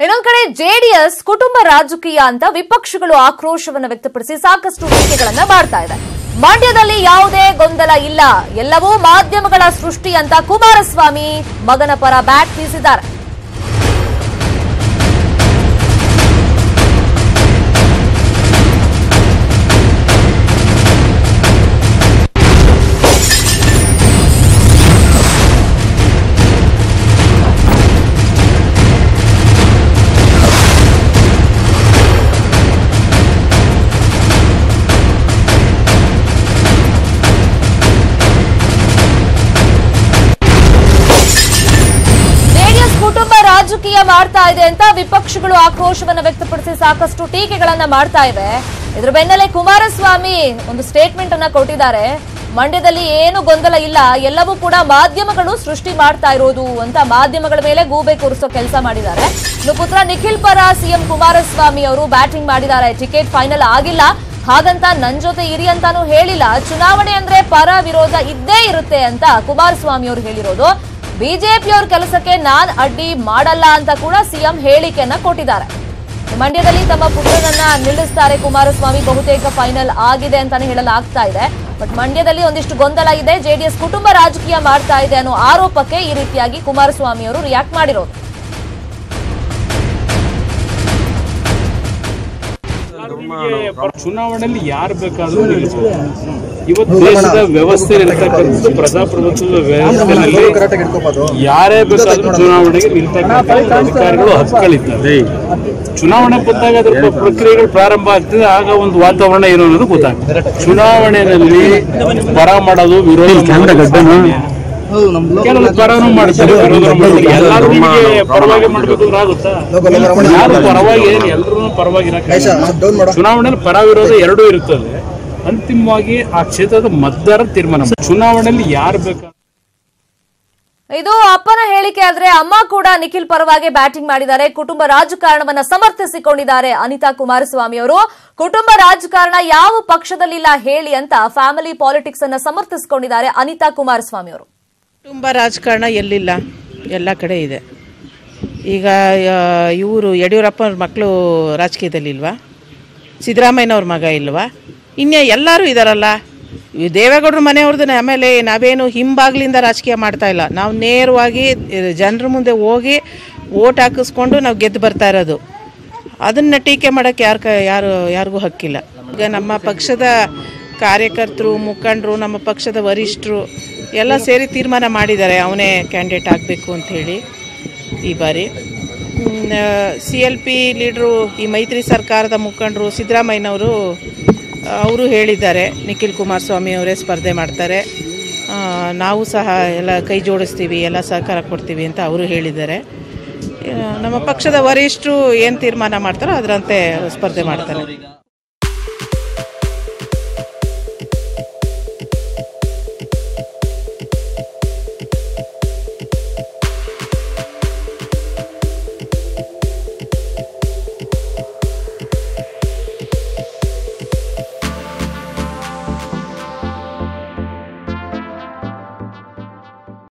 ಇನ್ನೊಂದು ಕಡೆ ಜೆಡಿಎಸ್ ಕುಟುಂಬ ರಾಜಕೀಯ ಅಂತ ವಿಪಕ್ಷಗಳು ಆಕ್ರೋಶವನ್ನು ವ್ಯಕ್ತಪಡಿಸಿ ಸಾಕಷ್ಟು ಟೀಕೆಗಳನ್ನ ಮಾಡ್ತಾ ಇದೆ. ಮಂಡ್ಯದಲ್ಲಿ ಯಾವುದೇ ಗೊಂದಲ ಇಲ್ಲ, ಎಲ್ಲವೂ ಮಾಧ್ಯಮಗಳ ಸೃಷ್ಟಿ ಅಂತ ಕುಮಾರಸ್ವಾಮಿ ಮಗನ ಪರ ಬ್ಯಾಟ್ ಬೀಸಿದ್ದಾರೆ. ರಾಜಕೀಯ ಮಾಡ್ತಾ ಇದೆ ಅಂತ ವಿಪಕ್ಷಗಳು ಆಕ್ರೋಶವನ್ನು ವ್ಯಕ್ತಪಡಿಸಿ ಸಾಕಷ್ಟು ಟೀಕೆಗಳನ್ನ ಮಾಡ್ತಾ ಇವೆ. ಇದರ ಬೆನ್ನಲ್ಲೇ ಕುಮಾರಸ್ವಾಮಿ ಒಂದು ಸ್ಟೇಟ್ಮೆಂಟ್ ಅನ್ನ ಕೊಟ್ಟಿದ್ದಾರೆ. ಮಂಡ್ಯದಲ್ಲಿ ಏನು ಗೊಂದಲ ಇಲ್ಲ, ಎಲ್ಲವೂ ಕೂಡ ಮಾಧ್ಯಮಗಳು ಸೃಷ್ಟಿ ಮಾಡ್ತಾ ಇರೋದು ಅಂತ ಮಾಧ್ಯಮಗಳ ಮೇಲೆ ಗೂಬೆ ಕೂರಿಸೋ ಕೆಲಸ ಮಾಡಿದ್ದಾರೆ. ಇನ್ನು ಪುತ್ರ ನಿಖಿಲ್ ಪರ ಸಿಎಂ ಕುಮಾರಸ್ವಾಮಿ ಅವರು ಬ್ಯಾಟಿಂಗ್ ಮಾಡಿದ್ದಾರೆ. ಟಿಕೆಟ್ ಫೈನಲ್ ಆಗಿಲ್ಲ, ಹಾಗಂತ ನನ್ ಜೊತೆ ಇರಿ ಅಂತಾನು ಹೇಳಿಲ್ಲ. ಚುನಾವಣೆ ಅಂದ್ರೆ ಪರ ವಿರೋಧ ಇದ್ದೇ ಇರುತ್ತೆ ಅಂತ ಕುಮಾರಸ್ವಾಮಿ ಅವರು ಹೇಳಿರೋದು. ಬಿಜೆಪಿಯವ್ರ ಕೆಲಸಕ್ಕೆ ನಾನ್ ಅಡ್ಡಿ ಮಾಡಲ್ಲ ಅಂತ ಕೂಡ ಸಿಎಂ ಹೇಳಿಕೆಯನ್ನ ಕೊಟ್ಟಿದ್ದಾರೆ. ಮಂಡ್ಯದಲ್ಲಿ ತಮ್ಮ ಪುತ್ರನನ್ನ ನಿಲ್ಲಿಸ್ತಾರೆ ಕುಮಾರಸ್ವಾಮಿ, ಬಹುತೇಕ ಫೈನಲ್ ಆಗಿದೆ ಅಂತಾನೆ ಹೇಳಲಾಗ್ತಾ ಇದೆ. ಬಟ್ ಮಂಡ್ಯದಲ್ಲಿ ಒಂದಿಷ್ಟು ಗೊಂದಲ ಇದೆ, ಜೆಡಿಎಸ್ ಕುಟುಂಬ ರಾಜಕೀಯ ಮಾಡ್ತಾ ಇದೆ ಅನ್ನೋ ಆರೋಪಕ್ಕೆ ಈ ರೀತಿಯಾಗಿ ಕುಮಾರಸ್ವಾಮಿ ಅವರು ರಿಯಾಕ್ಟ್ ಮಾಡಿರೋದು. ಚುನಾವಣೆಯಲ್ಲಿ ಯಾರು ಬೇಕಾದ್ರೂ ಇವತ್ತು ದೇಶದ ವ್ಯವಸ್ಥೆ ಇರತಕ್ಕಂಥದ್ದು ಪ್ರಜಾಪ್ರಭುತ್ವದ ವ್ಯವಸ್ಥೆಯಲ್ಲಿ ಯಾರೇ ಬೇಕಾದ್ರೂ ಚುನಾವಣೆಗೆ ನಿಲ್ತಕ್ಕಂಥ ಅಧಿಕಾರಿಗಳು ಹಕ್ಕುಗಳಿದ್ದಾರೆ. ಚುನಾವಣೆ ಬಂದಾಗ ಅದರ ಪ್ರಕ್ರಿಯೆಗಳು ಪ್ರಾರಂಭ ಆಗ್ತದೆ, ಆಗ ಒಂದು ವಾತಾವರಣ ಏನು ಅನ್ನೋದು ಗೊತ್ತಾಗ್ತದೆ. ಚುನಾವಣೆಯಲ್ಲಿ ಪರ ಮಾಡೋದು ವಿರೋಧ ಕೆಲವು ಪರನೂ ಮಾಡ್ತಾರೆ, ವಿರೋಧ ಮಾಡ್ತಾರೆ. ಎಲ್ಲರೂ ಪರವಾಗಿ ಮಾಡ್ಬೇಕು ಆಗುತ್ತಾ? ಯಾರು ಪರವಾಗಿ ಎಲ್ಲರೂ ಪರವಾಗಿ ಚುನಾವಣೆಯಲ್ಲಿ ಪರ ವಿರೋಧ ಎರಡೂ ಇರುತ್ತದೆ. ಅಂತಿಮವಾಗಿ ಆ ಕ್ಷೇತ್ರದ ಮತದಾರ ತೀರ್ಮಾನ. ಚುನಾವಣೆಯಲ್ಲಿ ಯಾರು ಬೇಕಾ. ಇದು ಅಪ್ಪನ ಹೇಳಿಕೆ ಆದ್ರೆ ಅಮ್ಮ ಕೂಡ ನಿಖಿಲ್ ಪರವಾಗಿ ಬ್ಯಾಟಿಂಗ್ ಮಾಡಿದ್ದಾರೆ. ಕುಟುಂಬ ರಾಜಕಾರಣವನ್ನ ಸಮರ್ಥಿಸಿಕೊಂಡಿದ್ದಾರೆ ಅನಿತಾ ಕುಮಾರಸ್ವಾಮಿ ಅವರು. ಕುಟುಂಬ ರಾಜಕಾರಣ ಯಾವ ಪಕ್ಷದಲ್ಲಿಲ್ಲ ಹೇಳಿ ಅಂತ ಫ್ಯಾಮಿಲಿ ಪಾಲಿಟಿಕ್ಸ್ ಅನ್ನ ಸಮರ್ಥಿಸಿಕೊಂಡಿದ್ದಾರೆ ಅನಿತಾ ಕುಮಾರಸ್ವಾಮಿ ಅವರು. ಕುಟುಂಬ ರಾಜಕಾರಣ ಎಲ್ಲಿಲ್ಲ, ಎಲ್ಲ ಕಡೆ ಇದೆ. ಈಗ ಇವರು ಯಡಿಯೂರಪ್ಪನ ಮಕ್ಕಳು ರಾಜಕೀಯದಲ್ಲಿ ಇಲ್ವಾ? ಸಿದ್ದರಾಮಯ್ಯನವ್ರ ಮಗ ಇಲ್ವಾ? ಇನ್ನೇ ಎಲ್ಲರೂ ಇದ್ದಾರಲ್ಲ. ದೇವೇಗೌಡರ ಮನೆಯವ್ರದ್ದು. ಆಮೇಲೆ ನಾವೇನು ಹಿಂಬಾಗ್ಲಿಂದ ರಾಜಕೀಯ ಮಾಡ್ತಾ ಇಲ್ಲ, ನಾವು ನೇರವಾಗಿ ಜನರ ಮುಂದೆ ಹೋಗಿ ಓಟ್ ಹಾಕಿಸ್ಕೊಂಡು ನಾವು ಗೆದ್ದು ಬರ್ತಾ ಇರೋದು. ಅದನ್ನು ಟೀಕೆ ಮಾಡೋಕ್ಕೆ ಯಾರಿಗೂ ಹಕ್ಕಿಲ್ಲ. ಈಗ ನಮ್ಮ ಪಕ್ಷದ ಕಾರ್ಯಕರ್ತರು, ಮುಖಂಡರು, ನಮ್ಮ ಪಕ್ಷದ ವರಿಷ್ಠರು ಎಲ್ಲ ಸೇರಿ ತೀರ್ಮಾನ ಮಾಡಿದ್ದಾರೆ ಅವನೇ ಕ್ಯಾಂಡಿಡೇಟ್ ಆಗಬೇಕು ಅಂಥೇಳಿ. ಈ ಬಾರಿ CLP ಲೀಡ್ರು, ಈ ಮೈತ್ರಿ ಸರ್ಕಾರದ ಮುಖಂಡರು ಸಿದ್ದರಾಮಯ್ಯನವರು ಅವರು ಹೇಳಿದ್ದಾರೆ ನಿಖಿಲ್ ಕುಮಾರಸ್ವಾಮಿ ಅವರೇ ಸ್ಪರ್ಧೆ ಮಾಡ್ತಾರೆ, ನಾವು ಸಹ ಎಲ್ಲ ಕೈ ಜೋಡಿಸ್ತೀವಿ, ಎಲ್ಲ ಸಹಕಾರ ಕೊಡ್ತೀವಿ ಅಂತ ಅವರು ಹೇಳಿದ್ದಾರೆ. ನಮ್ಮ ಪಕ್ಷದ ವರಿಷ್ಠರು ಏನು ತೀರ್ಮಾನ ಮಾಡ್ತಾರೋ ಅದರಂತೆ ಸ್ಪರ್ಧೆ ಮಾಡ್ತಾರೆ.